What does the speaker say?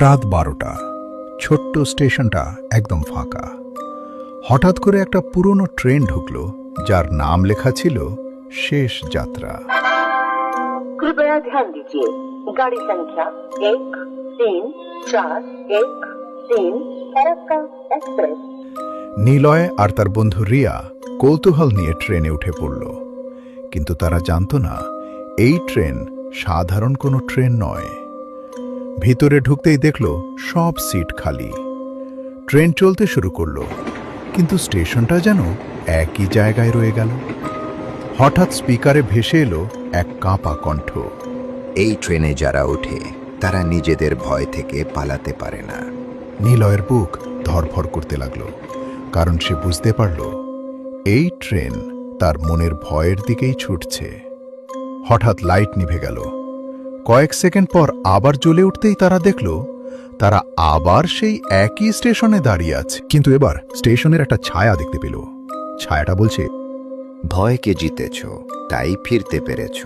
রাত 12টা। ছোট্ট স্টেশনটা একদম ফাঁকা। হঠাৎ করে একটা পুরনো ট্রেন ঢুকলো, যার নাম লেখা ছিল শেষ যাত্রা। कृपया ध्यान दीजिए, गाड़ी संख्या 13413 फरक्का एक्सप्रेस। নিলয় আর তার বন্ধু রিয়া কৌতূহল নিয়ে ট্রেনে উঠে পড়ল, কিন্তু তারা জানত না এই ট্রেন সাধারণ কোনো ট্রেন নয়। ভিতরে ঢুকতেই দেখল সব সিট খালি। ট্রেন চলতে শুরু করলো, কিন্তু স্টেশনটা যেন একই জায়গায় রয়ে গেল। হঠাৎ স্পিকারে ভেসে এলো এক কাঁপা কণ্ঠ। এই ট্রেনে যারা ওঠে তারা নিজেদের ভয় থেকে পালাতে পারে না। নিলয়ের বুক ধড়ফড় করতে লাগলো, কারণ সে বুঝতে পারল এই ট্রেন তার মনের ভয়ের দিকেই ছুটছে। হঠাৎ লাইট নিভে গেল। কয়েক সেকেন্ড পর আবার জ্বলে উঠতেই তারা দেখল তারা আবার সেই একই স্টেশনে দাঁড়িয়ে আছে, কিন্তু এবার স্টেশনের একটা ছায়া দেখতে পেল। ছায়াটা বলছে, ভয়কে জিতেছ, তাই ফিরতে পেরেছ।